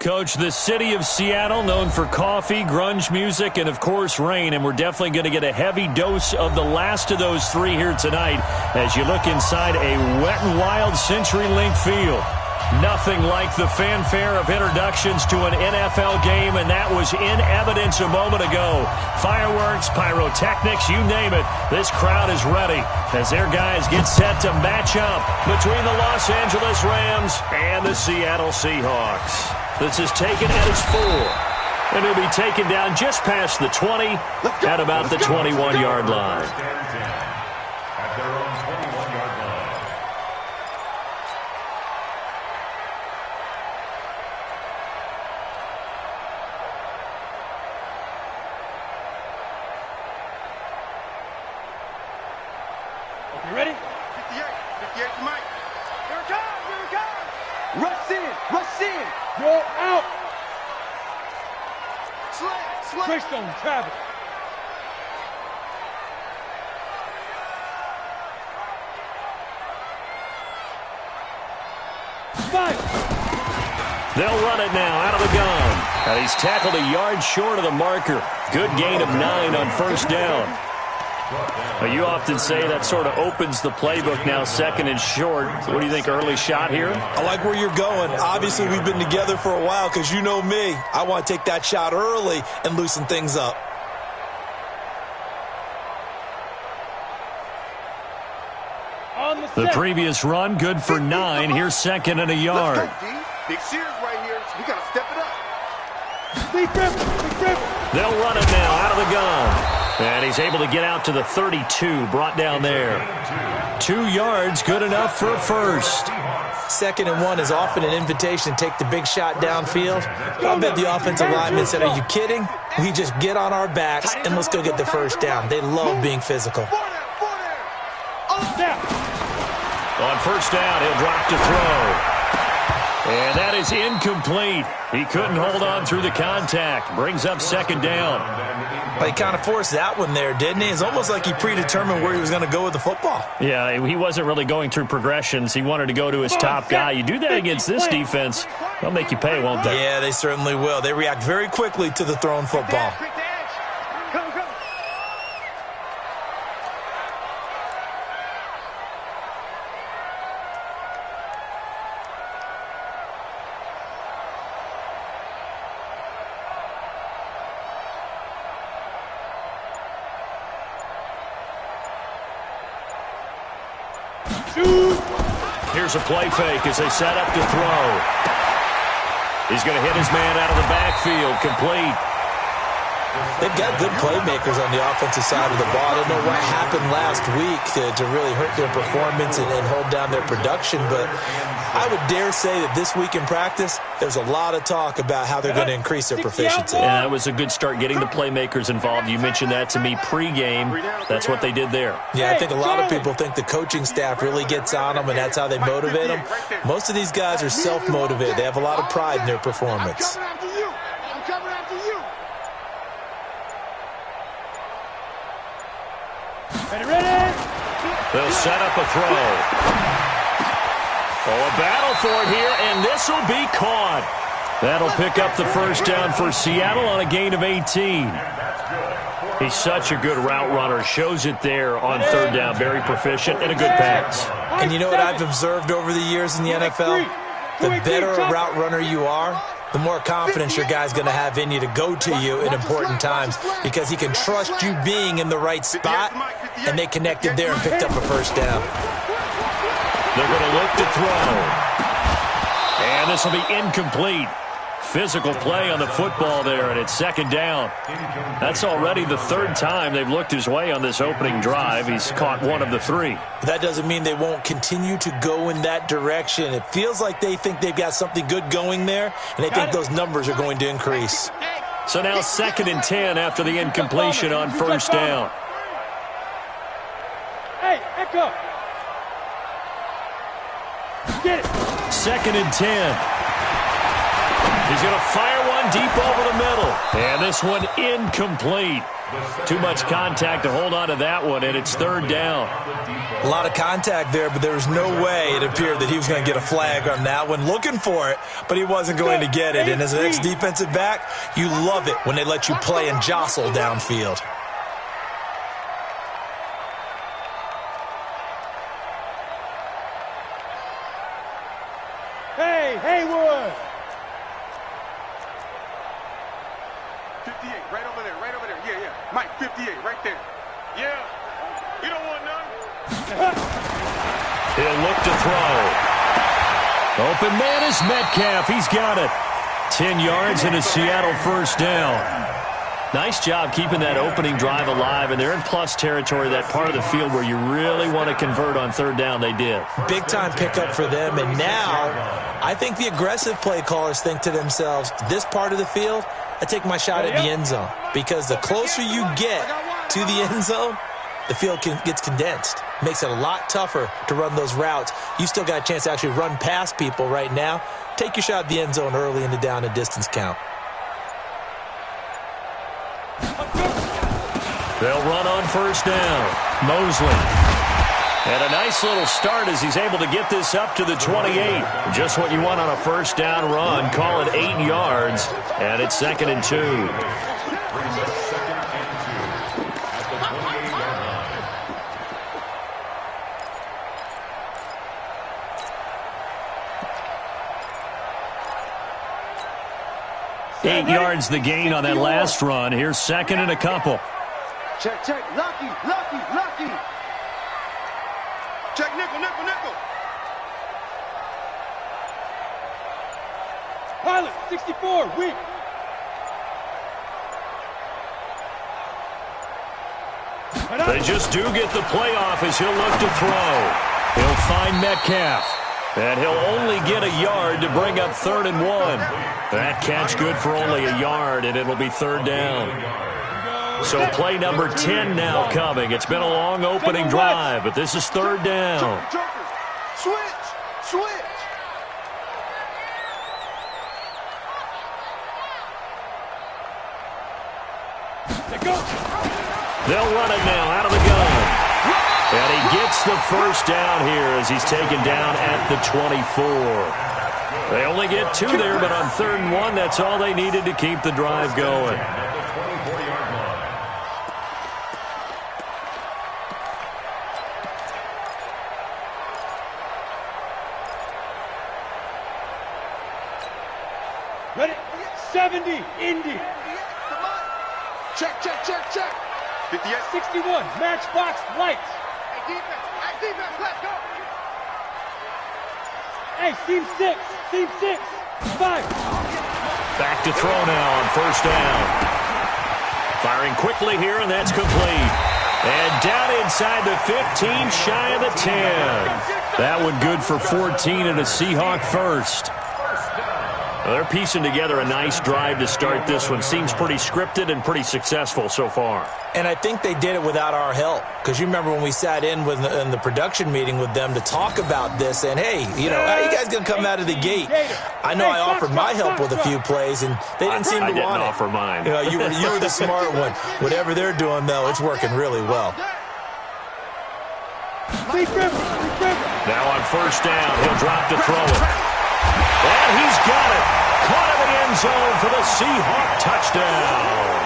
Coach, the city of Seattle, known for coffee, grunge music, and, of course, rain. And we're definitely going to get a heavy dose of the last of those three here tonight as you look inside a wet and wild CenturyLink field. Nothing like the fanfare of introductions to an NFL game, and that was in evidence a moment ago. Fireworks, pyrotechnics, you name it. This crowd is ready as their guys get set to match up between the Los Angeles Rams and the Seattle Seahawks. This is taken at its 4, and it'll be taken down just past the 20 at about the 21-yard line. You ready? 58, 58 to Mike. Here it comes, here it comes. Rush in, roll out. Slam. Greystone, Travis. Five. They'll run it now out of the gun. And he's tackled a yard short of the marker. Good gain of 9 on first down. You often say that sort of opens the playbook now, second and short. What do you think, early shot here? I like where you're going. Obviously, we've been together for a while because you know me. I want to take that shot early and loosen things up. The previous run, good for 9. Here's second and a yard. Let's go, D. Big Sears right here. We got to step it up. Big dribble. They'll run it now out of the gun. And he's able to get out to the 32, brought down there. 2 yards, good enough for a first. Second and 1 is often an invitation to take the big shot downfield. I bet the offensive lineman said, are you kidding? We just get on our backs and let's go get the first down. They love being physical. On first down, he'll drop to throw. And that is incomplete. He couldn't hold on through the contact. Brings up second down. But he kind of forced that one there, didn't he? It's almost like he predetermined where he was going to go with the football. Yeah, he wasn't really going through progressions. He wanted to go to his top guy. You do that against this defense, they'll make you pay, won't they? Yeah, they certainly will. They react very quickly to the thrown football. Here's a play fake as they set up to throw. He's going to hit his man out of the backfield, complete. They've got good playmakers on the offensive side of the ball. I don't know what happened last week to really hurt their performance and hold down their production, but I would dare say that this week in practice, there's a lot of talk about how they're going to increase their proficiency. Yeah, that was a good start getting the playmakers involved. You mentioned that to me pregame. That's what they did there. Yeah, I think a lot of people think the coaching staff really gets on them, and that's how they motivate them. Most of these guys are self-motivated. They have a lot of pride in their performance. I'm coming after you. Ready? They'll set up a throw. Oh, a battle for it here, and this will be caught. That'll pick up the first down for Seattle on a gain of 18. He's such a good route runner. Shows it there on third down. Very proficient and a good pass. And you know what I've observed over the years in the NFL? The better a route runner you are, the more confidence your guy's going to have in you to go to you in important times because he can trust you being in the right spot, and they connected there and picked up a first down. They're going to look to throw. And this will be incomplete. Physical play on the football there, and it's second down. That's already the third time they've looked his way on this opening drive. He's caught one of the 3. That doesn't mean they won't continue to go in that direction. It feels like they think they've got something good going there, and they think those numbers are going to increase. So now second and 10 after the incompletion on first down. Hey, Echo. Get it. Second and 10. He's going to fire one one deep over the middle. And this one incomplete. Too much contact to hold on to that one, and it's third down. A lot of contact there, but there was no way it appeared that he was going to get a flag on that one. Looking for it, but he wasn't going to get it. And as an ex-defensive back, you love it when they let you play and jostle downfield. Hey, Haywood! 58, right over there, right over there. Yeah, yeah. Mike, 58, right there. Yeah. You don't want none. He'll look to throw. Open man is Metcalf. He's got it. 10 yards and a Seattle first down. Nice job keeping that opening drive alive, and they're in plus territory, that part of the field where you really want to convert on third down. They did. Big-time pickup for them, and now I think the aggressive play callers think to themselves, this part of the field, I take my shot at the end zone, because the closer you get to the end zone, the field gets condensed. Makes it a lot tougher to run those routes. You still got a chance to actually run past people right now. Take your shot at the end zone early in the down and distance count. They'll run on first down. Mosley. And a nice little start as he's able to get this up to the 28. Just what you want on a first down run. Call it 8 yards. And it's 2nd and 2. 8 yards the gain on that last run. Here's 2nd and a couple. Check, check. Lucky, lucky, lucky. Check, nickel, nickel, nickel. Pilot, 64, weak. They just do get the playoff as he'll look to throw. He'll find Metcalf. And he'll only get a yard to bring up 3rd and 1. That catch good for only a yard, and it'll be 3rd down. So play number 10 now coming. It's been a long opening drive, but this is 3rd down. Joker, switch, switch. They'll run it now out of the gun. And he gets the first down here as he's taken down at the 24. They only get 2 there, but on 3rd and 1, that's all they needed to keep the drive going. Ready? 70, Indy. Come on. Check, check, check, check. 58. 61, matchbox lights. Hey, defense, let's go. Hey, seam 6, 5. Back to throw now on first down. Firing quickly here, and that's complete. And down inside the 15, shy of the 10. That one good for 14 and a Seahawk first. Well, they're piecing together a nice drive to start this one. Seems pretty scripted and pretty successful so far. And I think they did it without our help. Because you remember when we sat in the production meeting with them to talk about this. And, hey, you know, how are you guys going to come out of the gate? I know I offered my help with a few plays, and they didn't seem to want it. I didn't offer mine. You know, you were the smart one. Whatever they're doing, though, it's working really well. Now on first down, he'll drop to throw it. And he's got it. Caught in the end zone for the Seahawk touchdown.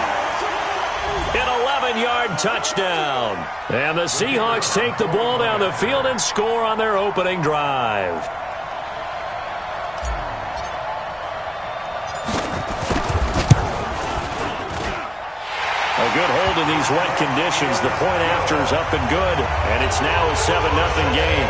An 11-yard touchdown. And the Seahawks take the ball down the field and score on their opening drive. A good hold in these wet conditions. The point after is up and good. And it's now a 7-0 game.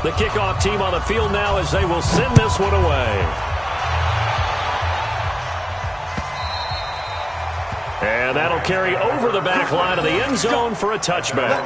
The kickoff team on the field now as they will send this one away. And that'll carry over the back line of the end zone for a touchback.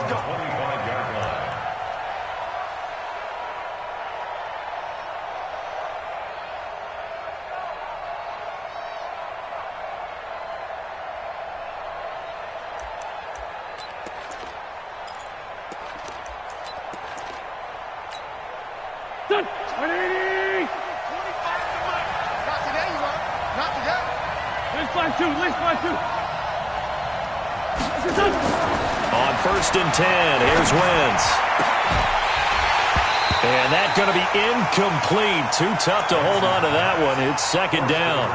5-2, list 5-2. On 1st and 10, here's Wentz. And that's going to be incomplete. Too tough to hold on to that one. It's 2nd down.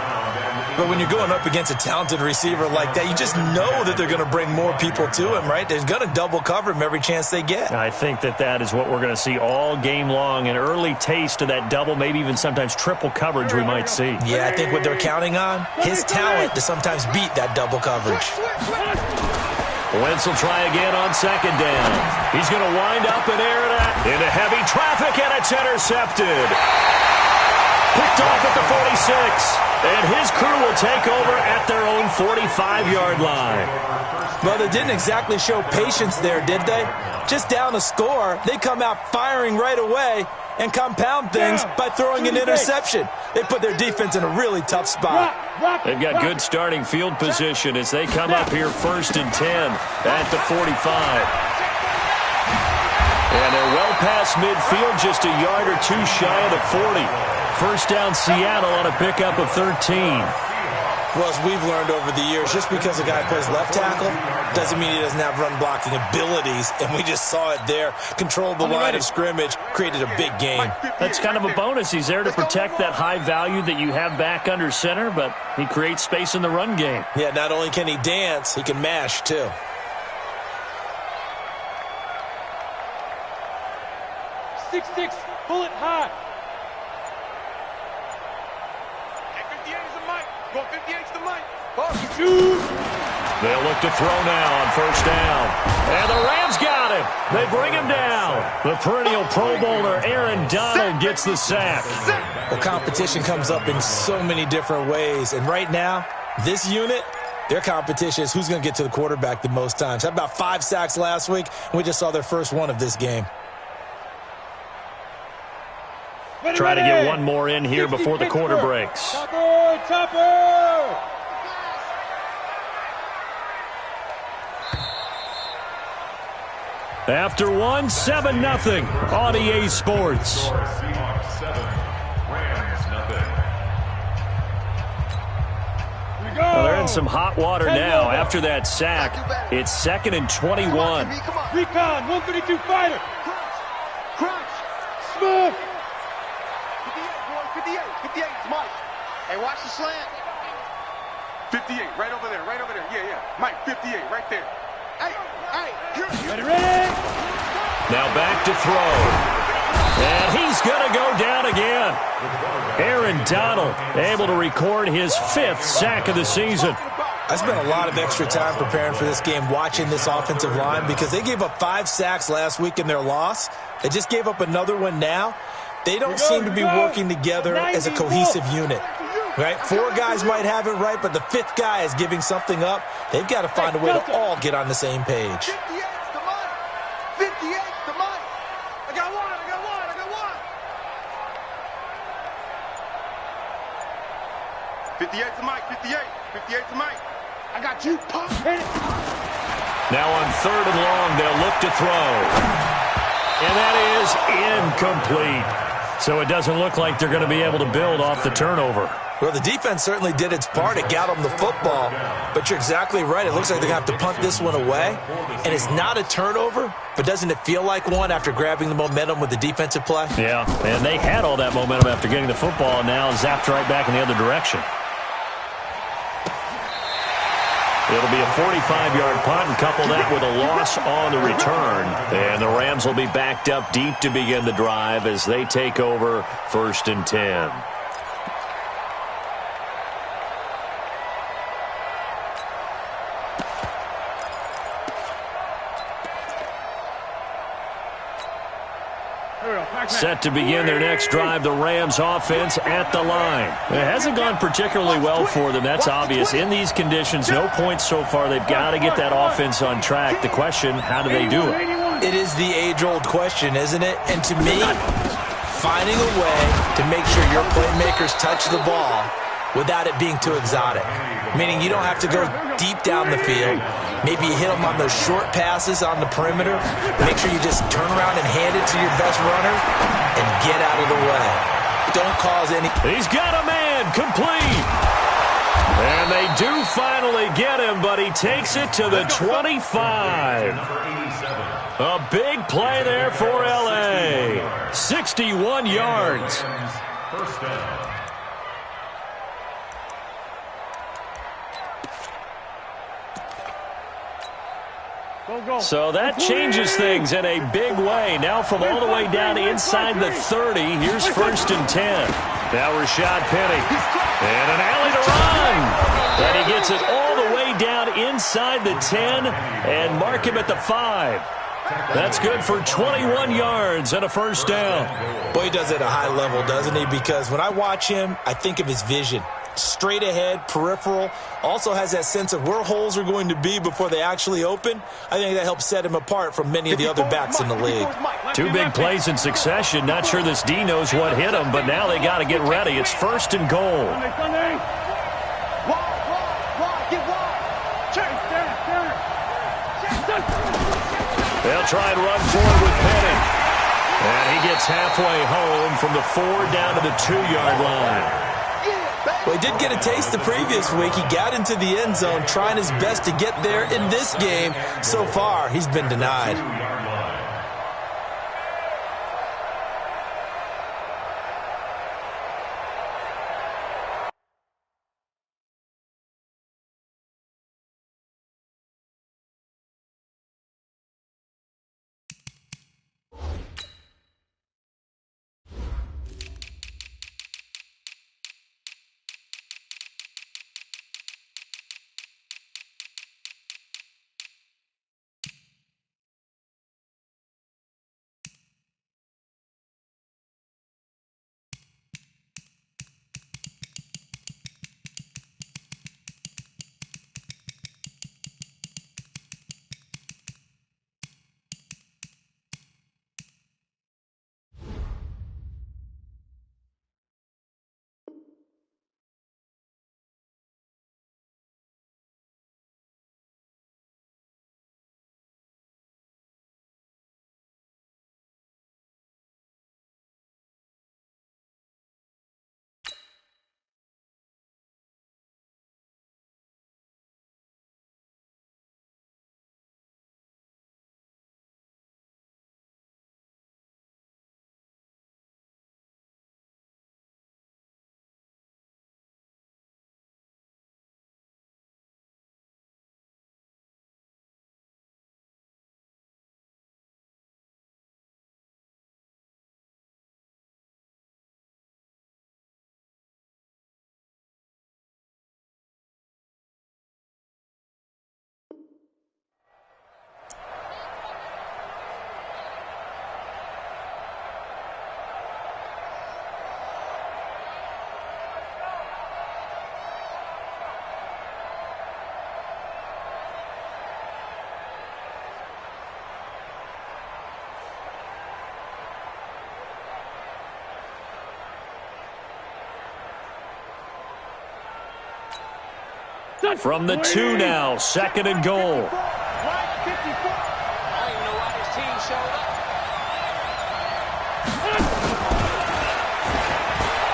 But when you're going up against a talented receiver like that, you just know that they're going to bring more people to him, right? They're going to double cover him every chance they get. I think that is what we're going to see all game long. An early taste of that double, maybe even sometimes triple coverage we might see. Yeah, I think what they're counting on, his talent to sometimes beat that double coverage. Wentz will try again on 2nd down. He's going to wind up and air it out into heavy traffic, and it's intercepted. Picked off at the 46, and his crew will take over at their own 45-yard line. Well, they didn't exactly show patience there, did they? Just down a score, they come out firing right away and compound things by throwing an interception. They put their defense in a really tough spot. They've got good starting field position as they come up here 1st and 10 at the 45. And they're well past midfield, just a yard or two shy of the 40. 1st down Seattle on a pickup of 13. Well, as we've learned over the years, just because a guy plays left tackle doesn't mean he doesn't have run blocking abilities, and we just saw it there. Controlled the line of scrimmage, created a big game. That's kind of a bonus. He's there to protect that high value that you have back under center, but he creates space in the run game. Yeah, not only can he dance, he can mash, too. Six, bullet high. They'll look to throw now on 1st down. And the Rams got him. They bring him down. The perennial Pro Bowler Aaron Donald gets the sack. Well, competition comes up in so many different ways. And right now, this unit, their competition is who's going to get to the quarterback the most times. Had about 5 sacks last week, and we just saw their first one of this game. Try to get one more in here before the quarter breaks. Topper! After one, 7-0 on EA Sports. Well, they're in some hot water now. After that sack, it's 2nd and 21. Recon, 132 fighter. Crunch. Smooth. 58, Mike. Hey, watch the slant. 58, right over there. Yeah. Mike, 58, right there. Hey, Ready? Now back to throw. And he's going to go down again. Aaron Donald able to record his 5th sack of the season. I spent a lot of extra time preparing for this game, watching this offensive line, because they gave up 5 sacks last week in their loss. They just gave up another one now. They don't seem to be working together as a cohesive unit, right? 4 guys might have it right, but the 5th guy is giving something up. They've got to find a way to all get on the same page. 58 to Mike. 58 to Mike. I got one. 58 to Mike. 58 to Mike. I got you. Pop. Now on 3rd and long, they'll look to throw. And that is incomplete. So it doesn't look like they're going to be able to build off the turnover. Well, the defense certainly did its part. It got them the football. But you're exactly right. It looks like they're going to have to punt this one away. And it's not a turnover, but doesn't it feel like one after grabbing the momentum with the defensive play? Yeah, and they had all that momentum after getting the football and now zapped right back in the other direction. It'll be a 45-yard punt and couple that with a loss on the return. And the Rams will be backed up deep to begin the drive as they take over 1st and 10. Set to begin their next drive, the Rams offense at the line. It hasn't gone particularly well for them, that's obvious. In these conditions, no points so far. They've got to get that offense on track. The question, how do they do it? It is the age-old question, isn't it? And to me, finding a way to make sure your playmakers touch the ball without it being too exotic. Meaning you don't have to go deep down the field. Maybe you hit them on those short passes on the perimeter. Make sure you just turn around and hand it to your best runner and get out of the way. Don't cause any... He's got a man complete. And they do finally get him, but he takes it to the 25. A big play there for L.A. 61 yards. First down. So that changes things in a big way. Now from all the way down inside the 30, here's 1st and 10. Now Rashad Penny. And an alley to run. And he gets it all the way down inside the 10 and mark him at the 5. That's good for 21 yards and a first down. Boy, he does it at a high level, doesn't he? Because when I watch him, I think of his vision. Straight ahead, peripheral, also has that sense of where holes are going to be before they actually open. I think that helps set him apart from many of the other backs in the league. 2 big plays in succession. Not sure this D knows what hit him, but now they got to get ready. It's 1st and goal. They'll try and run forward with Penny. And he gets halfway home from the 4 down to the 2-yard line. Well, he did get a taste the previous week. He got into the end zone trying his best to get there in this game. So far, he's been denied. From the 2 now, 2nd and goal.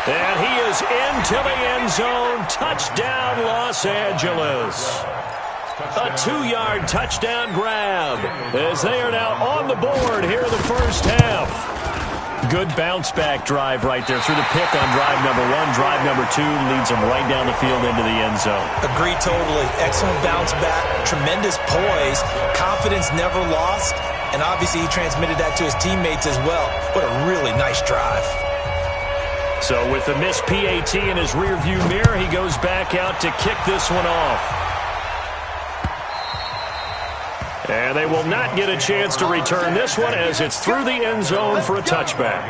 And he is into the end zone. Touchdown, Los Angeles. A 2-yard touchdown grab as they are now on the board here in the first half. Good bounce-back drive right there through the pick on drive number 1. Drive number 2 leads them right down the field into the end zone. Agree totally. Excellent bounce-back, tremendous poise, confidence never lost, and obviously he transmitted that to his teammates as well. What a really nice drive. So with the missed PAT in his rearview mirror, he goes back out to kick this one off. And they will not get a chance to return this one as it's through the end zone for a touchback.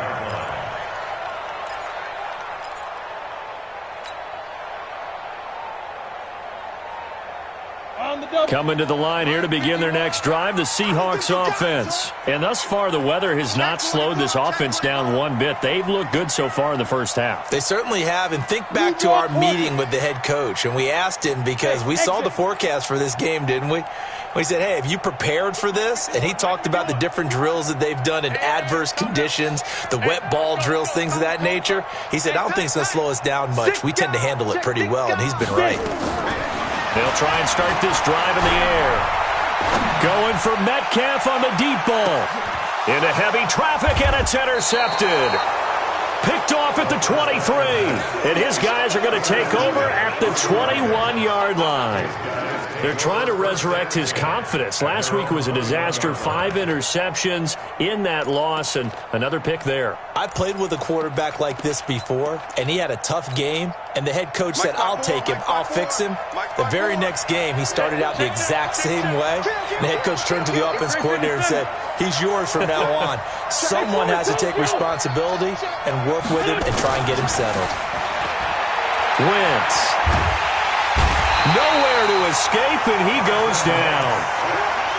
Coming to the line here to begin their next drive, the Seahawks offense. And thus far, the weather has not slowed this offense down one bit. They've looked good so far in the first half. They certainly have. And think back to our meeting with the head coach. And we asked him, because we saw the forecast for this game, didn't we? We said, hey, have you prepared for this? And he talked about the different drills that they've done in adverse conditions, the wet ball drills, things of that nature. He said, I don't think it's going to slow us down much. We tend to handle it pretty well, and he's been right. They'll try and start this drive in the air. Going for Metcalf on the deep ball. Into heavy traffic, and it's intercepted. Picked off at the 23. And his guys are going to take over at the 21-yard line. They're trying to resurrect his confidence. Last week was a disaster. 5 interceptions in that loss, and another pick there. I played with a quarterback like this before, and he had a tough game, and the head coach said, I'll take him, I'll fix him. The very next game, he started out the exact same way. And the head coach turned to the offense coordinator and said, he's yours from now on. Someone has to take responsibility and work with him and try and get him settled. Wentz. Nowhere to escape, and he goes down.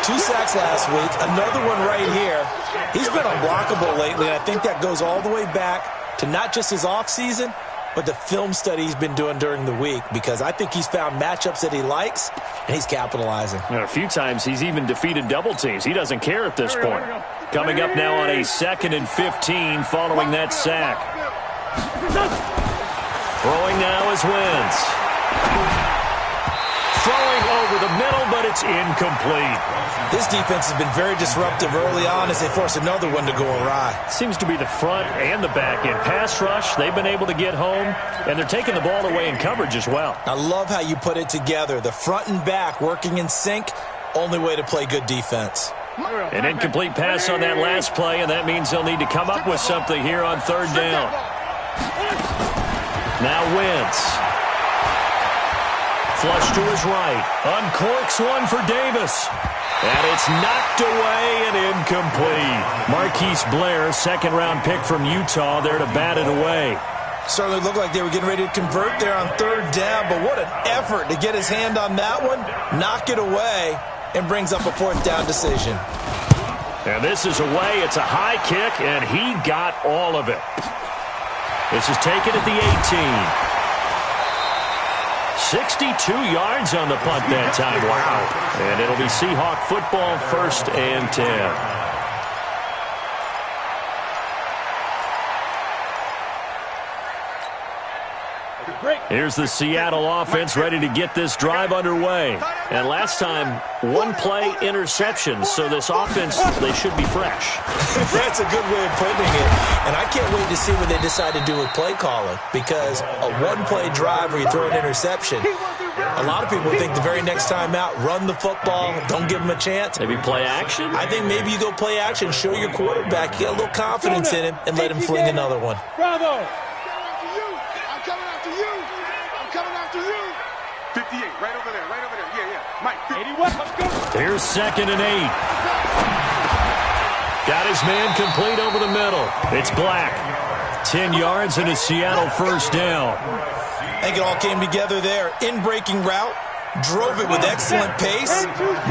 2 sacks last week, another one right here. He's been unblockable lately, and I think that goes all the way back to not just his offseason, but the film study he's been doing during the week, because I think he's found matchups that he likes, and he's capitalizing. A few times he's even defeated double teams. He doesn't care at this point. Coming up now on a 2nd and 15 following that sack. Throwing now is Wentz. Throwing over the middle, but it's incomplete. This defense has been very disruptive early on as they force another one to go awry. Seems to be the front and the back end. Pass rush, they've been able to get home, and they're taking the ball away in coverage as well. I love how you put it together. The front and back working in sync, only way to play good defense. An incomplete pass on that last play, and that means they'll need to come up with something here on 3rd down. Now Wentz. Flush to his right. Uncorks one for Davis. And it's knocked away and incomplete. Marquise Blair, 2nd-round pick from Utah, there to bat it away. Certainly looked like they were getting ready to convert there on 3rd down, but what an effort to get his hand on that one, knock it away, and brings up a 4th down decision. And this is away. It's a high kick, and he got all of it. This is taken at the 18. 62 yards on the punt that time. Wow. And it'll be Seahawk football, 1st and 10. Here's the Seattle offense ready to get this drive underway. And last time, 1-play interception. So this offense, they should be fresh. That's a good way of putting it. And I can't wait to see what they decide to do with play calling. Because a 1-play drive where you throw an interception, a lot of people think the very next time out, run the football, don't give them a chance. Maybe play action? I think maybe you go play action, show your quarterback, get a little confidence in him, and let him fling another one. Bravo! 58, right over there, right over there. Yeah, yeah. Mike, 81, let's go. Here's 2nd and 8. Got his man complete over the middle. It's Black. 10 yards and a Seattle 1st down. I think it all came together there. In-breaking route, drove it with excellent pace.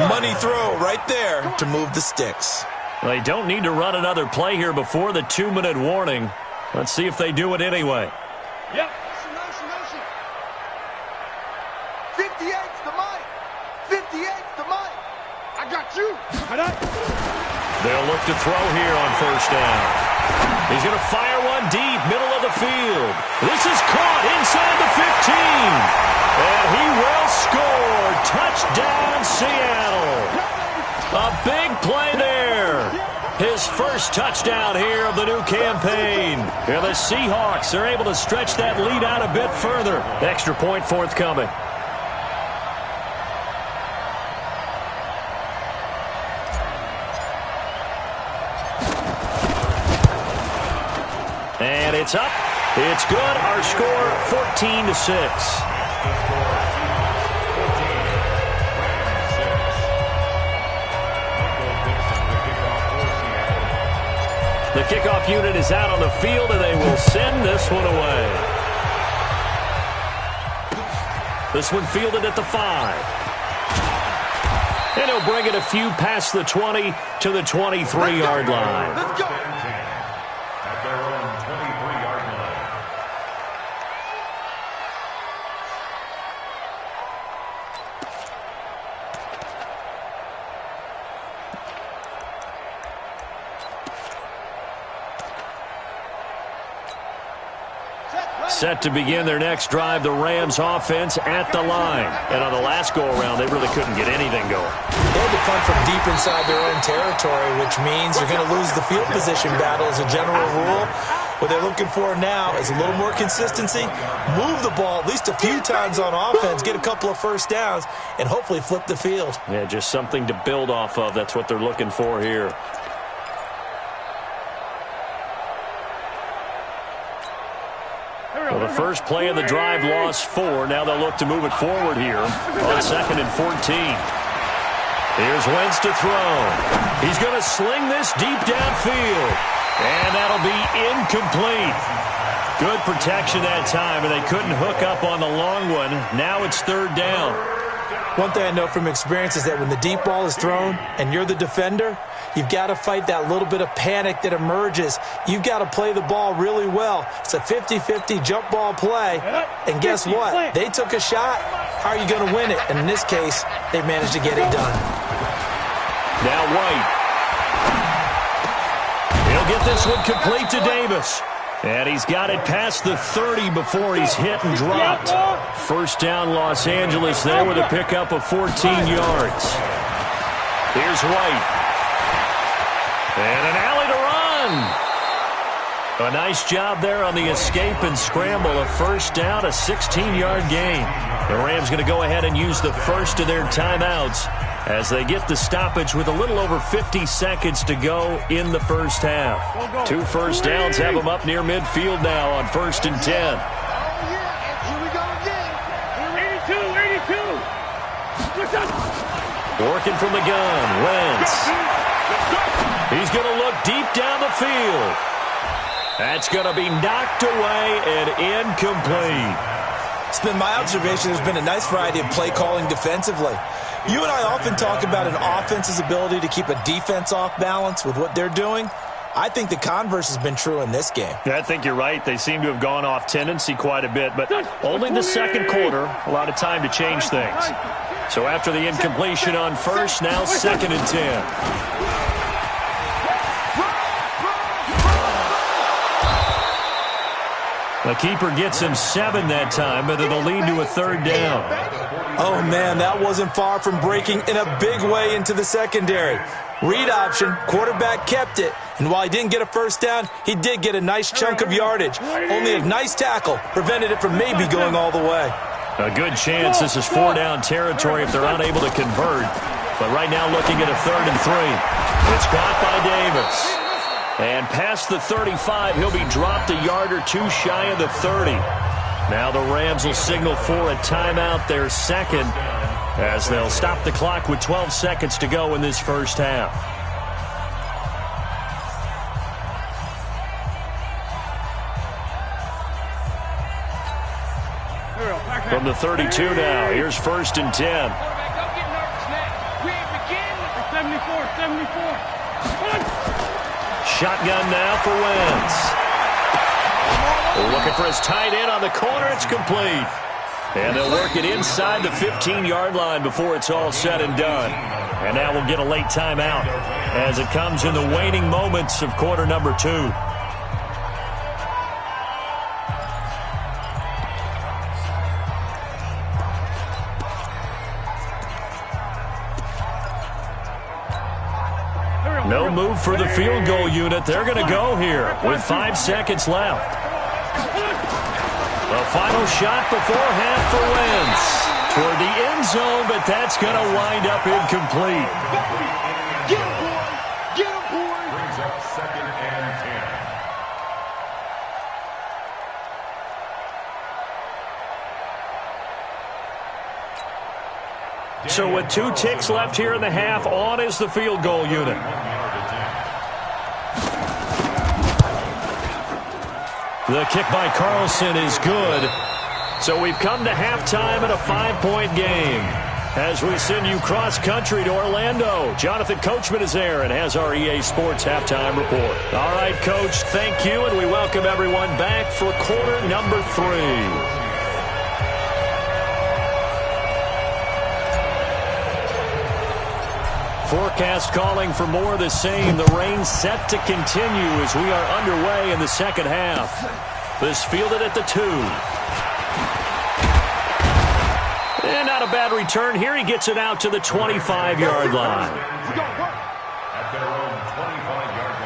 Money throw right there to move the sticks. They don't need to run another play here before the 2-minute warning. Let's see if they do it anyway. Yep. 58's the mic. 58's the mic. I got you. They'll look to throw here on 1st down. He's going to fire one deep, middle of the field. This is caught inside the 15. And he will score. Touchdown, Seattle. A big play there. His 1st touchdown here of the new campaign. And the Seahawks are able to stretch that lead out a bit further. Extra point forthcoming. And it's up. It's good. Our score, 14-6. The kickoff unit is out on the field, and they will send this one away. This one fielded at the 5. And he'll bring it a few past the 20 to the 23-yard line. Let's go. At their own 23-yard line. Set to begin their next drive, the Rams offense at the line. And on the last go-around, they really couldn't get anything going. They had to punt from deep inside their own territory, which means you're going to lose the field position battle as a general rule. What they're looking for now is a little more consistency, move the ball at least a few times on offense, get a couple of first downs, and hopefully flip the field. Yeah, just something to build off of. That's what they're looking for here. Well, the first play of the drive lost 4. Now they'll look to move it forward here on 2nd and 14. Here's Wentz to throw. He's going to sling this deep downfield. And that'll be incomplete. Good protection that time, and they couldn't hook up on the long one. Now it's 3rd down. One thing I know from experience is that when the deep ball is thrown and you're the defender, you've got to fight that little bit of panic that emerges. You've got to play the ball really well. It's a 50-50 jump ball play. And guess what? They took a shot. How are you going to win it? And in this case, they managed to get it done. Now White. He'll get this one complete to Davis. And he's got it past the 30 before he's hit and dropped. First down, Los Angeles there with a pickup of 14 yards. Here's White. And an alley to run. A nice job there on the escape and scramble. A first down, a 16-yard gain. The Rams going to go ahead and use the first of their timeouts as they get the stoppage with a little over 50 seconds to go in the first half. 2 first downs have them up near midfield now on 1st and 10. Here we go again. 82. Working from the gun, Wentz. He's going to look deep down the field. That's going to be knocked away and incomplete. It's been my observation there's been a nice variety of play calling defensively. You and I often talk about an offense's ability to keep a defense off balance with what they're doing. I think the converse has been true in this game. Yeah, I think you're right. They seem to have gone off tendency quite a bit, but only the second quarter, a lot of time to change things. So after the incompletion on first, now 2nd and 10. The keeper gets him 7 that time, but it'll lead to a 3rd down. Oh, man, that wasn't far from breaking in a big way into the secondary. Read option, quarterback kept it, and while he didn't get a first down, he did get a nice chunk of yardage. Only a nice tackle prevented it from maybe going all the way. A good chance this is 4-down territory if they're unable to convert. But right now looking at a 3rd and 3. It's caught by Davis. And past the 35, he'll be dropped a yard or 2 shy of the 30. Now the Rams will signal for a timeout, their second, as they'll stop the clock with 12 seconds to go in this first half. From the 32 now, here's 1st and 10. Shotgun now for Wentz. Looking for his tight end on the corner. It's complete. And they'll work it inside the 15-yard line before it's all said and done. And now we'll get a late timeout as it comes in the waning moments of quarter number 2. No move for the field goal unit. They're going to go here with 5 seconds left. The final shot before half for Wentz. Toward the end zone, but that's going to wind up incomplete. Get him, boy. Get him, boy. Brings up 2nd and 10. So with 2 ticks left here in the half, on is the field goal unit. The kick by Carlson is good. So we've come to halftime in a 5-point game. as we send you cross-country to Orlando. Jonathan Coachman is there and has our EA Sports halftime report. All right, Coach, thank you, and we welcome everyone back for quarter number 3. Forecast calling for more of the same. The rain set to continue as we are underway in the second half. This fielded at the 2. And not a bad return here. He gets it out to the 25-yard line. At their own 25-yard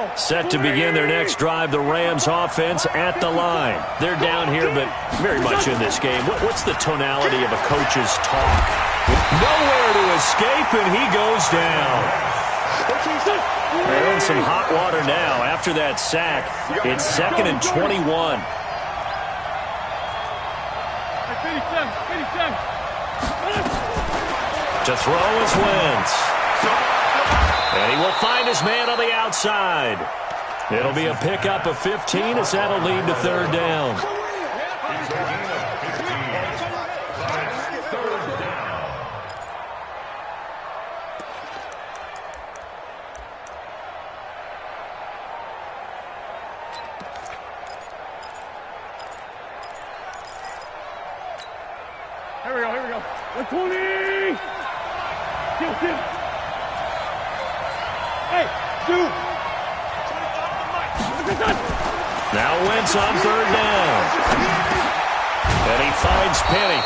line. Set to begin their next drive, the Rams offense at the line. They're down here, but very much in this game. What's the tonality of a coach's talk? Nowhere to escape, and he goes down. They're in some hot water now after that sack. It's 2nd and 21. To throw is Wentz. And he will find his man on the outside. It'll be a pickup of 15 as that'll lead to 3rd down. Here we go. 120! Kill. Hey, dude! Now Wentz on 3rd down. And he finds Penny.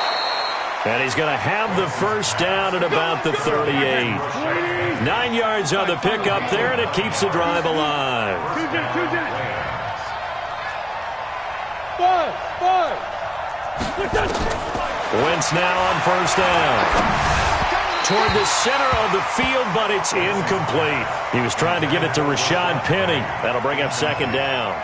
And he's going to have the first down at about the 38. 9 yards on the pickup there, and it keeps the drive alive. 5. Wentz now on 1st down. Toward the center of the field, but it's incomplete. He was trying to get it to Rashad Penny. That'll bring up 2nd down.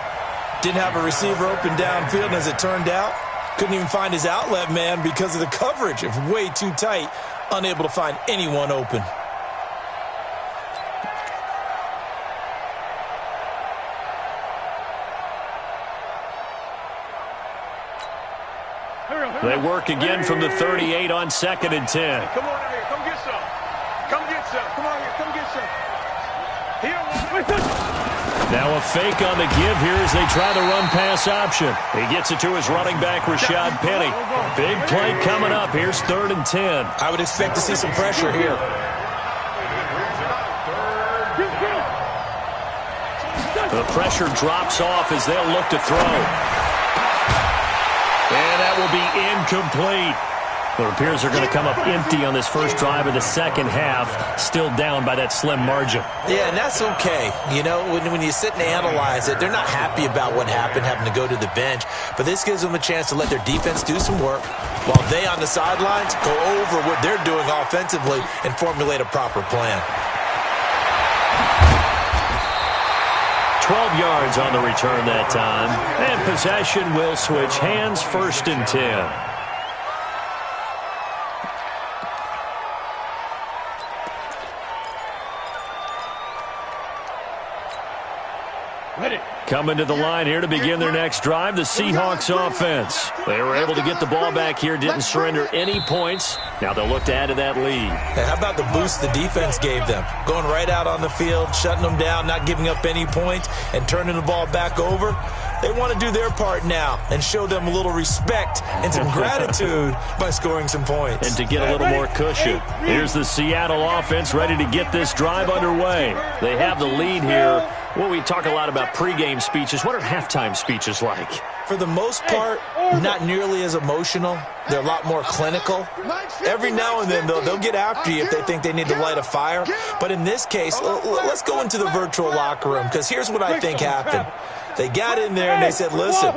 Didn't have a receiver open downfield, and as it turned out, couldn't even find his outlet man because of the coverage. It was way too tight, unable to find anyone open. They work again from the 38 on 2nd and 10. Come on out here. Come get some. Come get some. Come on here. Come get some. Now a fake on the give here as they try the run-pass option. He gets it to his running back, Rashad Penny. Big play coming up. Here's 3rd and 10. I would expect to see some pressure here. The pressure drops off as they'll look to throw. And that will be incomplete. It appears they're going to come up empty on this first drive of the second half, still down by that slim margin. Yeah, and that's okay. You know, when you sit and analyze it, they're not happy about what happened, having to go to the bench. But this gives them a chance to let their defense do some work while they on the sidelines go over what they're doing offensively and formulate a proper plan. 12 yards on the return that time. And possession will switch hands, 1st and 10. Coming to the line here to begin their next drive, the Seahawks offense. They were able to get the ball back here, didn't surrender any points. Now they'll look to add to that lead. And how about the boost the defense gave them? Going right out on the field, shutting them down, not giving up any points, and turning the ball back over. They want to do their part now and show them a little respect and some gratitude by scoring some points. And to get a little more cushion. Here's the Seattle offense ready to get this drive underway. They have the lead here. Well, we talk a lot about pregame speeches. What are halftime speeches like? For the most part, not nearly as emotional. They're a lot more clinical. Every now and then, though, they'll get after you if they think they need to light a fire. But in this case, let's go into the virtual locker room, because here's what I think happened. They got in there and they said, listen,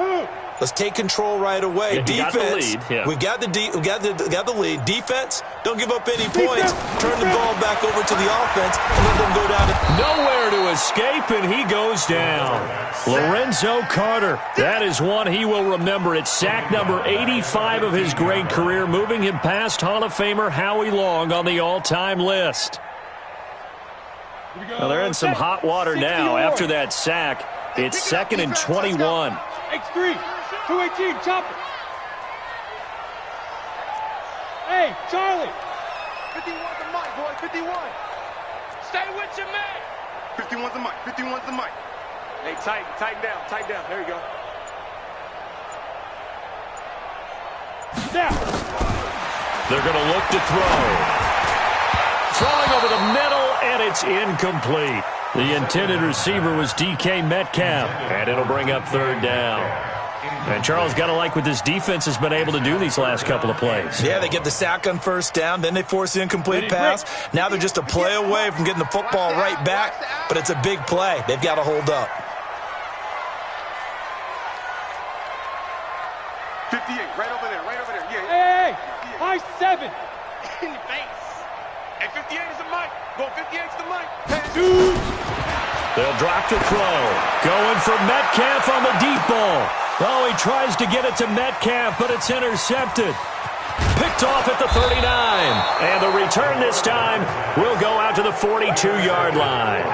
let's take control right away. Yeah, defense, we got the lead. Defense, don't give up any points. Turn the ball back over to the offense and let them go down. Nowhere to escape, and he goes down. Lorenzo Carter. That is one he will remember. It's sack number 85 of his great career, moving him past Hall of Famer Howie Long on the all-time list. Well, they're in some hot water now after that sack. It's 2nd and 21. X3, 218, chop it. Hey, Charlie. 51's the mic, boy, 51. Stay with your man. 51's the mic, 51's the mic. Hey, tighten down. There you go. Now. They're going to look to throw. Throwing over the middle, and it's incomplete. The intended receiver was DK Metcalf, and it'll bring up 3rd down. And Charles, got to like what this defense has been able to do these last couple of plays. Yeah, they get the sack on 1st down, then they force the incomplete pass. Now they're just a play away from getting the football right back, but it's a big play. They've got to hold up. 58, right over there. Yeah. Hey, high 7. In your face. Hey, 58 is the mic. Go, 58's the mic. Dude. They'll drop to throw. Going for Metcalf on the deep ball. Oh, he tries to get it to Metcalf, but it's intercepted. Picked off at the 39. And the return this time will go out to the 42-yard line.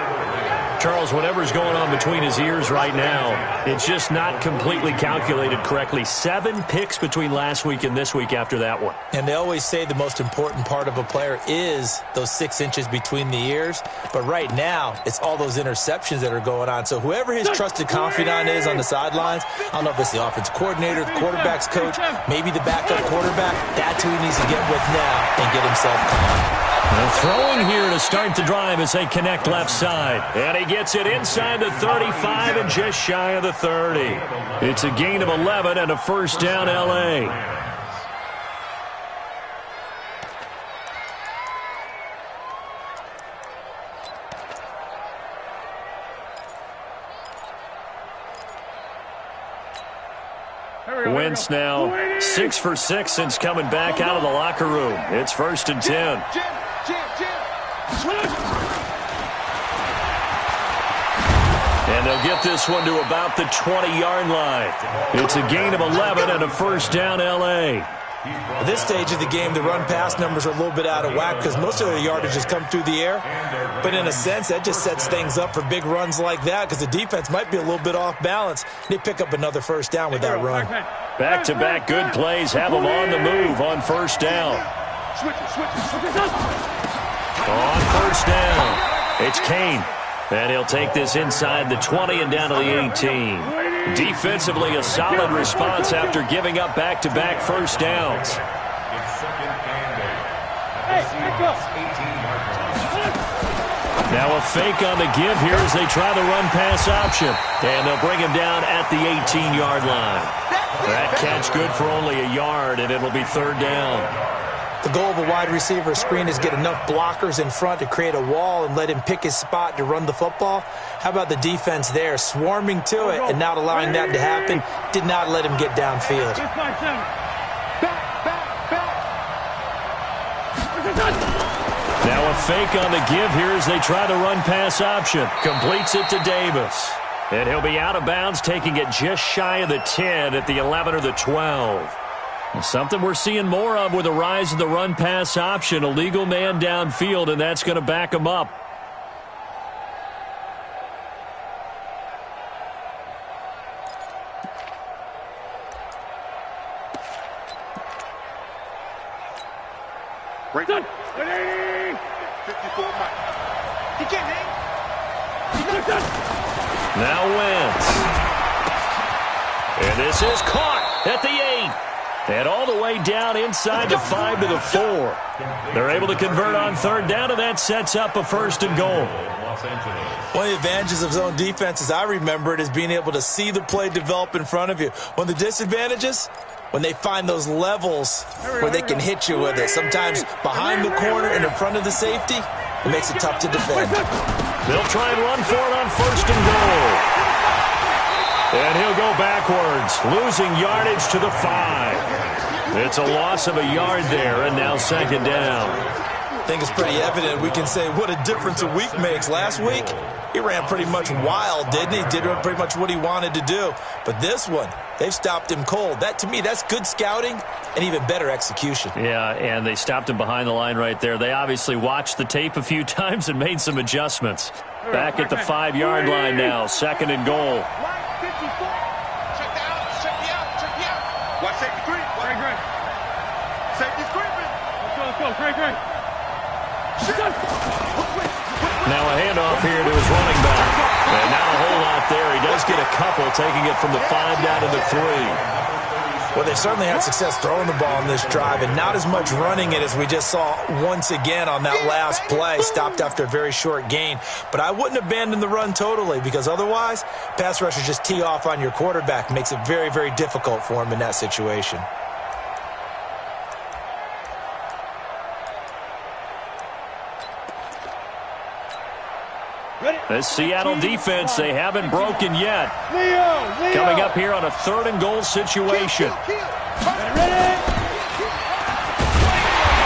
Charles, whatever's going on between his ears right now, it's just not completely calculated correctly. 7 picks between last week and this week after that one. And they always say the most important part of a player is those 6 inches between the ears. But right now, it's all those interceptions that are going on. So whoever his trusted confidant is on the sidelines, I don't know if it's the offense coordinator, the quarterback's coach, maybe the backup quarterback, that's who he needs to get with now and get himself calm. They're throwing here to start the drive as they connect left side. And he gets it inside the 35 and just shy of the 30. It's a gain of 11 and a 1st down, L.A. Wentz now 6 for 6 since coming back out of the locker room. It's 1st and 10. And they'll get this one to about the 20-yard line. It's a gain of 11 and a 1st down, L.A. At this stage of the game, the run-pass numbers are a little bit out of whack because most of their yardage has come through the air. But in a sense, that just sets things up for big runs like that because the defense might be a little bit off balance. They pick up another 1st down with that run. Back-to-back good plays have them on the move on 1st down. On 1st down, it's Kane. And he'll take this inside the 20 and down to the 18. Defensively, a solid response after giving up back-to-back 1st downs. Now a fake on the give here as they try the run-pass option. And they'll bring him down at the 18-yard line. That catch good for only a yard, and it'll be 3rd down. The goal of a wide receiver screen is get enough blockers in front to create a wall and let him pick his spot to run the football. How about the defense there, swarming to it and not allowing that to happen? Did not let him get downfield. Now a fake on the give here as they try the run-pass option. Completes it to Davis. And he'll be out of bounds, taking it just shy of the 10 at the 11 or the 12. Something we're seeing more of with the rise of the run-pass option. A legal man downfield, and that's going to back him up. Right. 54 Mike. He can't hang. Now Wentz. And this is caught at the 8. And all the way down inside the 5 to the 4. They're able to convert on 3rd down, and that sets up a 1st and goal. One of the advantages of zone defense, as I remember it, is being able to see the play develop in front of you. One of the disadvantages, when they find those levels where they can hit you with it. Sometimes behind the corner and in front of the safety, it makes it tough to defend. They'll try and run for it on 1st and goal. And he'll go backwards, losing yardage to the 5. It's a loss of a yard there, and now 2nd down. I think it's pretty evident. We can say what a difference a week makes. Last week, he ran pretty much wild, didn't he? Did pretty much what he wanted to do. But this one, they've stopped him cold. That, to me, that's good scouting and even better execution. Yeah, and they stopped him behind the line right there. They obviously watched the tape a few times and made some adjustments. Back at the 5-yard line now, 2nd and goal. Check the out. Watch safety creep. Great. Safety's creeping. Let's go. Great. Now a handoff here to his running back. And not a whole lot there. He does get a couple, taking it from the 5 down to the 3. Well, they certainly had success throwing the ball in this drive and not as much running it as we just saw once again on that last play. Stopped after a very short gain. But I wouldn't abandon the run totally because otherwise, pass rushers just tee off on your quarterback. Makes it very, very difficult for him in that situation. This Seattle defense, they haven't broken yet. Leo. Coming up here on a 3rd and goal situation. Ready?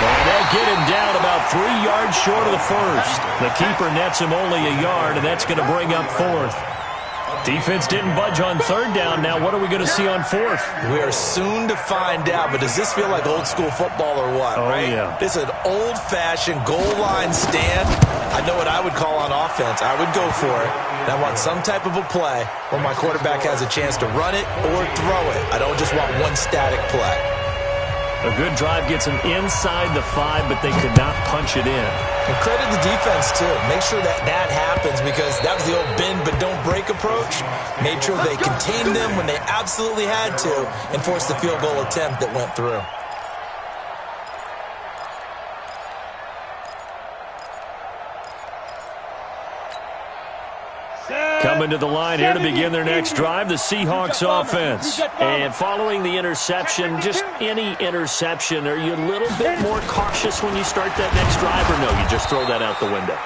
And they'll get him down about 3 yards short of the first. The keeper nets him only a yard, and that's going to bring up 4th. Defense didn't budge on 3rd down. Now what are we going to see on 4th? We are soon to find out, but does this feel like old school football or what, right? Yeah. This is an old-fashioned goal line stand. I know what I would call on offense. I would go for it. And I want some type of a play where my quarterback has a chance to run it or throw it. I don't just want one static play. A good drive gets them inside the 5, but they could not punch it in. And credit the defense, too. Make sure that happens because that was the old bend but don't break approach. Made sure they contained them when they absolutely had to and forced the field goal attempt that went through. Coming to the line here to begin their next drive, the Seahawks offense. And following the interception, just any interception, are you a little bit more cautious when you start that next drive, or no, you just throw that out the window?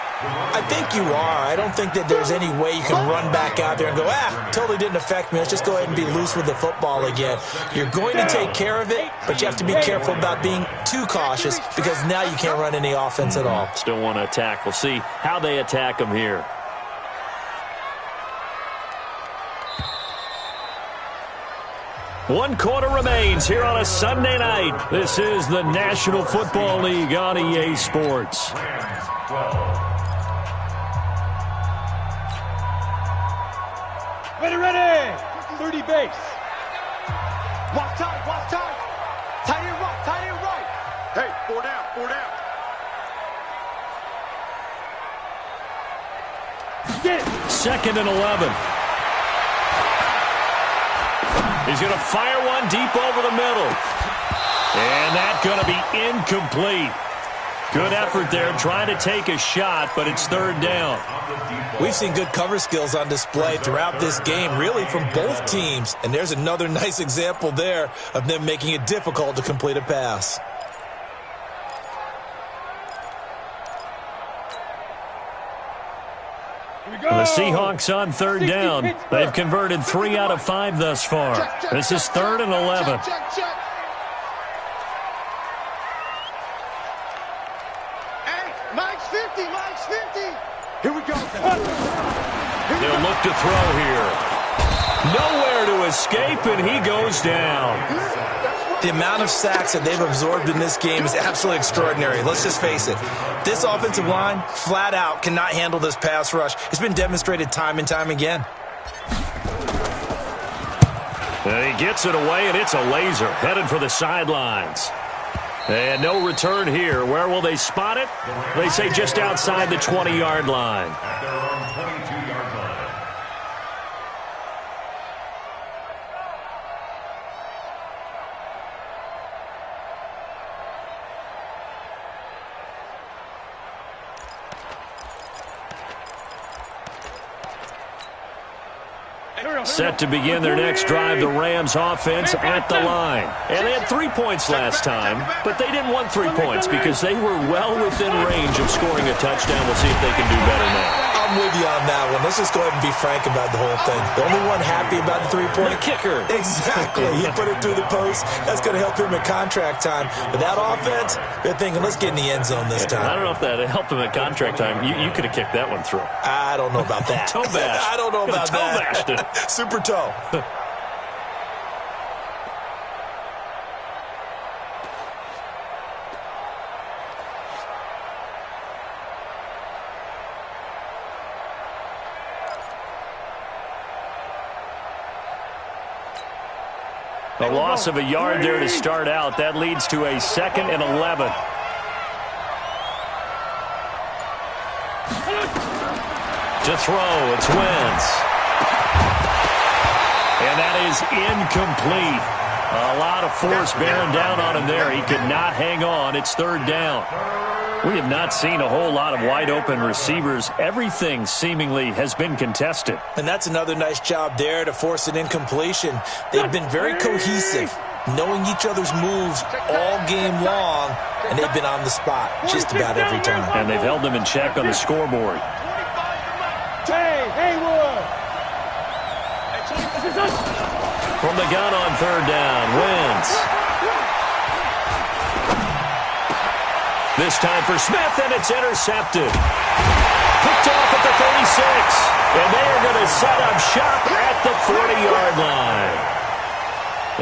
I think you are. I don't think that there's any way you can run back out there and go, totally didn't affect me. Let's just go ahead and be loose with the football again. You're going to take care of it, but you have to be careful about being too cautious because now you can't run any offense at all. Still want to attack. We'll see how they attack them here. One quarter remains here on a Sunday night. This is the National Football League on EA Sports. Ready. 30 base. Walk tight. Tight end right. Hey, 4 down. Get it. 2nd and 11. He's going to fire one deep over the middle. And that's going to be incomplete. Good effort there trying to take a shot, but it's 3rd down. We've seen good cover skills on display throughout this game, really from both teams. And there's another nice example there of them making it difficult to complete a pass. The Seahawks on 3rd down. They've converted 3 out of 5 thus far. This is 3rd and 11. Check. Hey, Mike's 50. Here we go. They'll look to throw here. Nowhere to escape, and he goes down. The amount of sacks that they've absorbed in this game is absolutely extraordinary. Let's just face it. This offensive line, flat out, cannot handle this pass rush. It's been demonstrated time and time again. And he gets it away, and it's a laser headed for the sidelines. And no return here. Where will they spot it? They say just outside the 20-yard line. At their own 22-yard line. Set to begin their next drive, the Rams offense at the line. And they had 3 points last time, but they didn't want 3 points because they were well within range of scoring a touchdown. We'll see if they can do better now. I'll I'm with you on that one. Let's just go ahead and be frank about the whole thing. The only one happy about the three-point kicker. Exactly. He put it through the post. That's going to help him at contract time. But that offense, they're thinking, let's get in the end zone this time. I don't know if that helped him at contract time. You could have kicked that one through. I don't know about that. Toe bash. I don't know about toe that. Bashed it. Super toe. A loss of a yard there to start out. That leads to a 2nd and 11. To throw, it's Wentz. And that is incomplete. A lot of force bearing down on him there. He could not hang on. It's 3rd down. We have not seen a whole lot of wide-open receivers. Everything seemingly has been contested. And that's another nice job there to force an incompletion. They've been very cohesive, knowing each other's moves all game long, and they've been on the spot just about every time. And they've held them in check on the scoreboard. Hey, Haywood! From the gun on 3rd down, Wentz. This time for Smith, and it's intercepted. Picked off at the 36. And they are going to set up shop at the 40-yard line.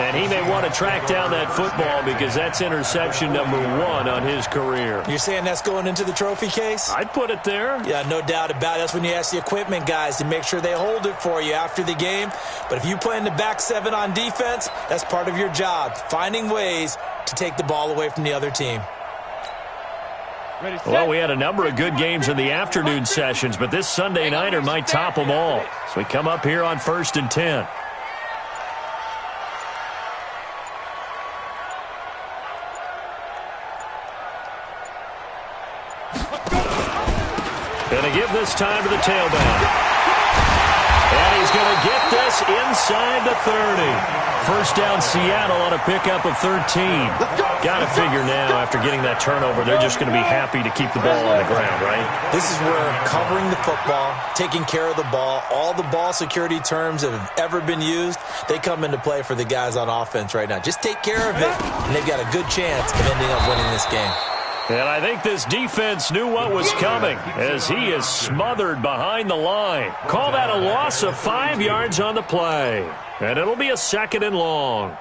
And he may want to track down that football because that's interception number 1 on his career. You're saying that's going into the trophy case? I'd put it there. Yeah, no doubt about it. That's when you ask the equipment guys to make sure they hold it for you after the game. But if you play in the back 7 on defense, that's part of your job, finding ways to take the ball away from the other team. Well, we had a number of good games in the afternoon sessions, but this Sunday nighter might top them all. So we come up here on 1st and 10. Going to give this time to the tailback. And he's going to get this inside the 30. 1st down Seattle on a pickup of 13. Got to figure now after getting that turnover, they're just going to be happy to keep the ball on the ground, right? This is where covering the football, taking care of the ball, all the ball security terms that have ever been used, they come into play for the guys on offense right now. Just take care of it, and they've got a good chance of ending up winning this game. And I think this defense knew what was coming as he is smothered behind the line. Call that a loss of 5 yards on the play. And it'll be a 2nd and long.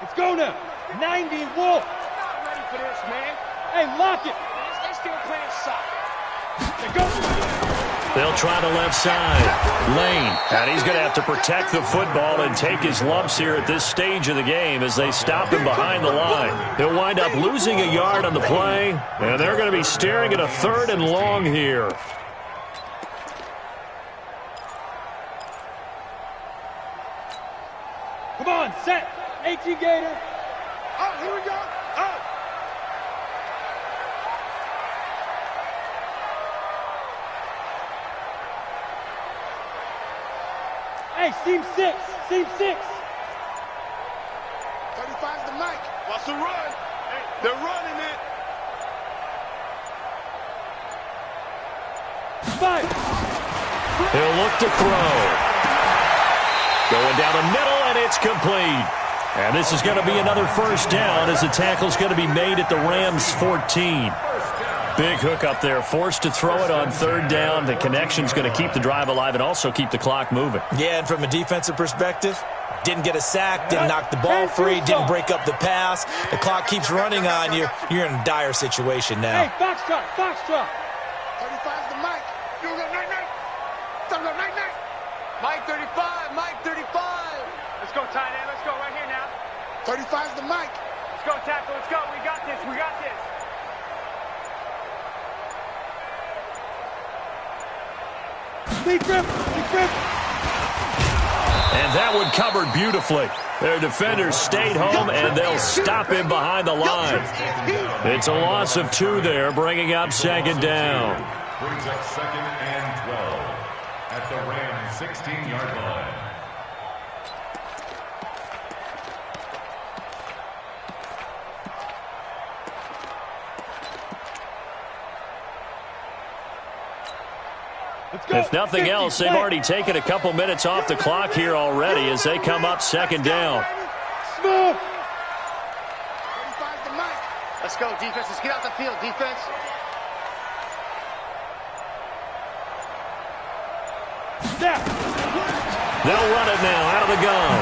Let's go now. 90 Wolf. Not ready for this, man. Hey, lock it. They still playing soccer. They go. They'll try the left side. Lane. And he's going to have to protect the football and take his lumps here at this stage of the game as they stop him behind the line. He'll wind up losing a yard on the play, and they're going to be staring at a 3rd and long here. Come on, set. 18 Gator. Oh, here we go. Oh. Hey, seam 6. Seam 6. 35's the mic. What's the run? Hey, they're running it. 5. He'll look to throw. Going down the middle, and it's complete. And this is going to be another 1st down as the tackle's going to be made at the Rams' 14. Big hook up there, forced to throw it on 3rd down. The connection's going to keep the drive alive and also keep the clock moving. Yeah, and from a defensive perspective, didn't get a sack, didn't knock the ball free, didn't break up the pass. The clock keeps running on you. You're in a dire situation now. Hey, Foxtrot, Foxtrot. 35's the mic. You go night-night. Talk about night-night. Mike 35, Mike 35. Let's go, tight end. Let's go right here now. 35's the mic. Let's go, tackle. Let's go. We got this. We got this. Deep grip. And that one covered beautifully. Their defenders stayed home, and they'll stop him behind the line. It's a loss of 2 there, bringing up 2nd down. Brings up 2nd and 12 at the Rams' 16-yard line. If nothing else, they've already taken a couple minutes off the clock here already as they come up second down. Smooth. Let's go, defense. Let's get out the field, defense. They'll run it now out of the gun.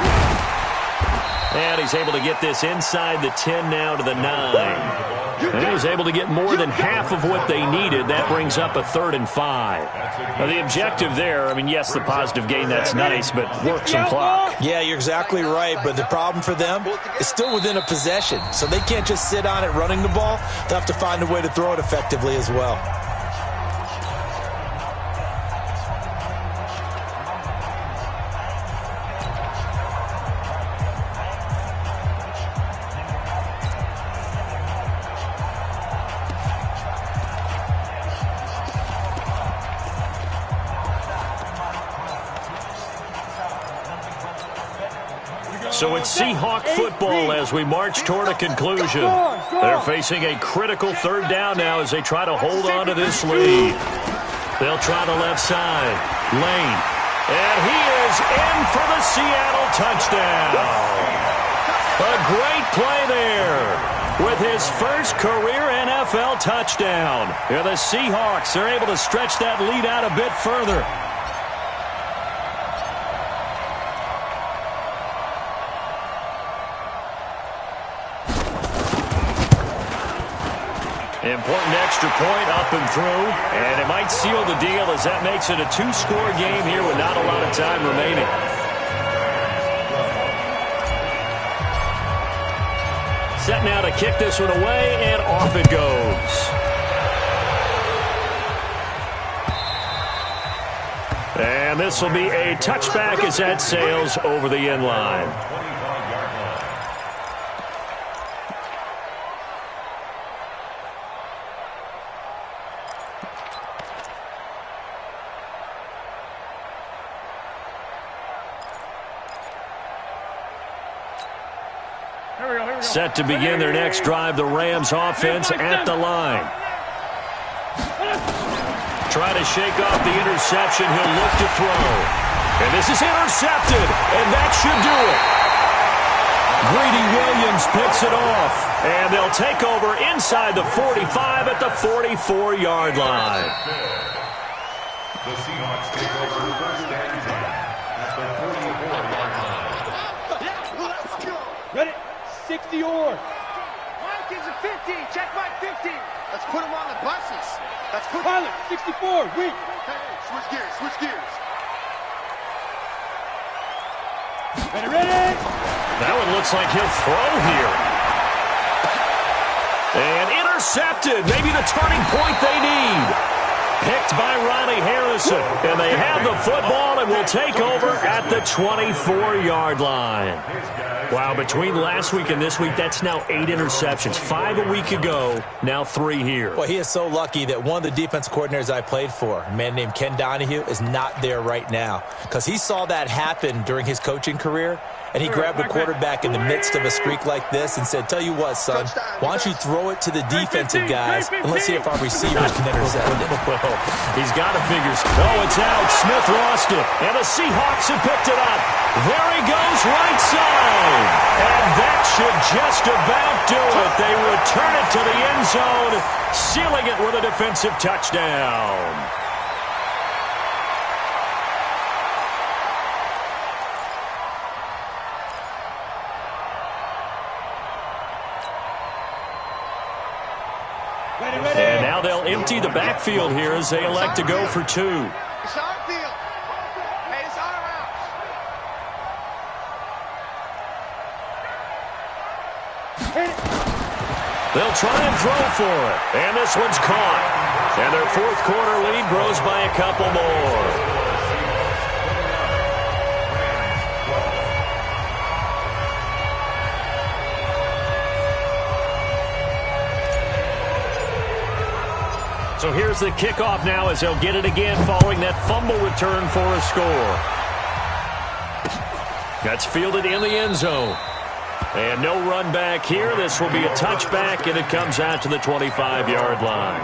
And he's able to get this inside the 10 now to the 9. And he's able to get more than half of what they needed. That brings up a 3rd and 5. Now, the objective there, I mean, yes, the positive gain, that's nice, but work some clock. Yeah, you're exactly right, but the problem for them is still within a possession. So they can't just sit on it running the ball. They'll have to find a way to throw it effectively as well. So it's Seahawk football as we march toward a conclusion. They're facing a critical 3rd down now as they try to hold on to this lead. They'll try the left side. Lane. And he is in for the Seattle touchdown. A great play there with his first career NFL touchdown. Yeah, the Seahawks are able to stretch that lead out a bit further. Important extra point up and through, and it might seal the deal as that makes it a 2-score game here with not a lot of time remaining. Set now to kick this one away, and off it goes. And this will be a touchback as that sails over the end line. Set to begin their next drive, the Rams offense at the line. Try to shake off the interception. He'll look to throw. And this is intercepted, and that should do it. Greedy Williams picks it off, and they'll take over inside the 45 at the 44-yard line. The Seahawks take over 1st and 10 at the 44-yard line. Ready? 60 or. Mike is a 50. Check Mike 50. Let's put him on the buses. Let's put Pilot, 64. Weak. Hey, switch gears. Switch gears. Ready? That one looks like he'll throw here. And intercepted. Maybe the turning point they need. Picked by Ronnie Harrison. And they have the football and will take over at the 24-yard line. Wow, between last week and this week, that's now 8 interceptions. 5 a week ago, now 3 here. Well, he is so lucky that one of the defense coordinators I played for, a man named Ken Donahue, is not there right now. Because he saw that happen during his coaching career, and he grabbed the quarterback in the midst of a streak like this and said, tell you what, son, why don't you throw it to the defensive guys, and let's see if our receivers can intercept it. He's got to figure. Oh, it's out. Smith lost it, and the Seahawks have picked it up. There he goes, right side. And that should just about do it. They return it to the end zone, sealing it with a defensive touchdown. And now they'll empty the backfield here as they elect to go for 2. It's our field. Hey, it's our house. They'll try and throw for it. And this one's caught. And their 4th quarter lead grows by a couple more. So here's the kickoff now as they'll get it again following that fumble return for a score. That's fielded in the end zone. And no run back here. This will be a touchback, and it comes out to the 25-yard line.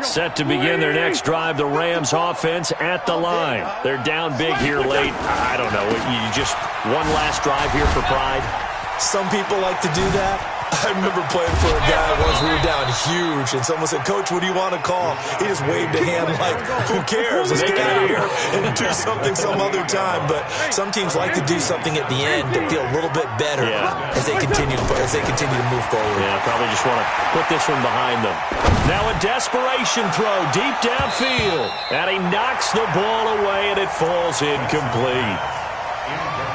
Set to begin their next drive, the Rams offense at the line. They're down big here late. I don't know. You just one last drive here for pride? Some people like to do that. I remember playing for a guy once. We were down huge, and someone said, "Coach, what do you want to call?" He just waved a hand like, "Who cares? Let's get out of here and do something some other time." But some teams like to do something at the end to feel a little bit better as they continue to move forward. Yeah, probably just want to put this one behind them. Now a desperation throw deep downfield, and he knocks the ball away, and it falls incomplete.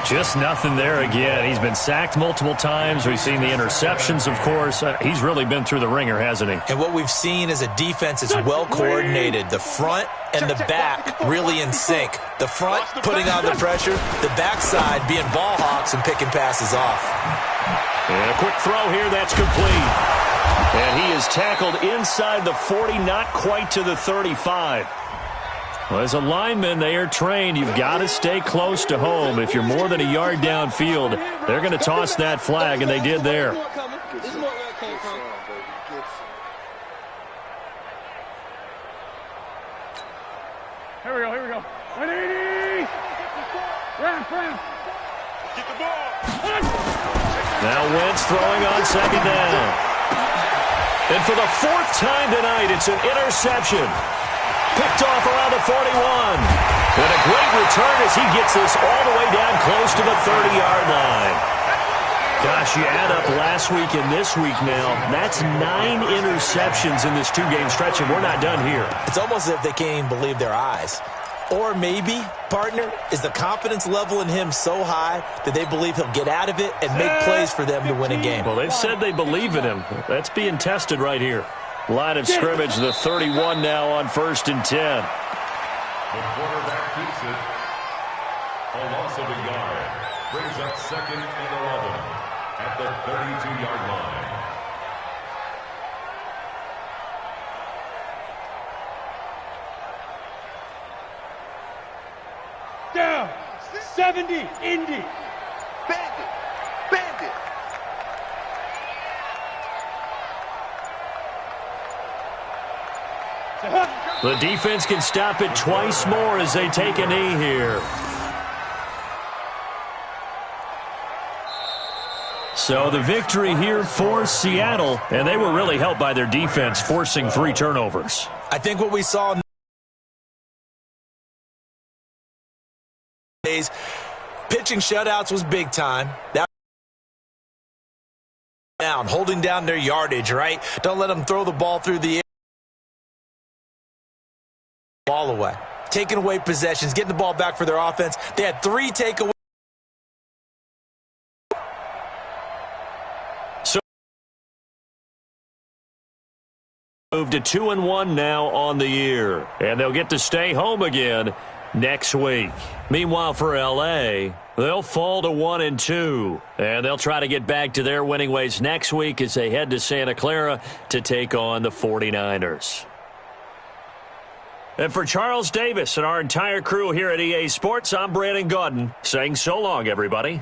Just nothing there again. He's been sacked multiple times. We've seen the interceptions, of course. He's really been through the ringer, hasn't he? And what we've seen is a defense that's well coordinated. The front and the back really in sync. The front putting on the pressure, the backside being ball hawks and picking passes off. And a quick throw here, that's complete. And he is tackled inside the 40, not quite to the 35. Well, as a lineman, they are trained. You've got to stay close to home. If you're more than a yard downfield, they're going to toss that flag, and they did there. Here we go. 180! Ramp. Get the ball. Now Wentz throwing on second down. And for the fourth time tonight, it's an interception. Picked off around the 41. And a great return as he gets this all the way down close to the 30-yard line. Gosh, you add up last week and this week now, that's 9 interceptions in this two-game stretch, and we're not done here. It's almost as if they can't even believe their eyes. Or maybe, partner, is the confidence level in him so high that they believe he'll get out of it and make plays for them to win a game. Well, they've said they believe in him. That's being tested right here. Line of scrimmage, the 31 now on 1st and 10. The quarterback keeps it. A loss of a yard. Brings up 2nd and 11 at the 32-yard line. Down. 70. Indy. Bandit. The defense can stop it twice more as they take a knee here. So the victory here for Seattle, and they were really helped by their defense forcing 3 turnovers. I think what we saw in days, pitching shutouts was big time. Holding down their yardage, right? Don't let them throw the ball through the air. Ball away. Taking away possessions, getting the ball back for their offense. They had 3 takeaways. So moved to 2-1 now on the year. And they'll get to stay home again next week. Meanwhile, for L.A., they'll fall to 1-2. And they'll try to get back to their winning ways next week as they head to Santa Clara to take on the 49ers. And for Charles Davis and our entire crew here at EA Sports, I'm Brandon Gaudin saying so long, everybody.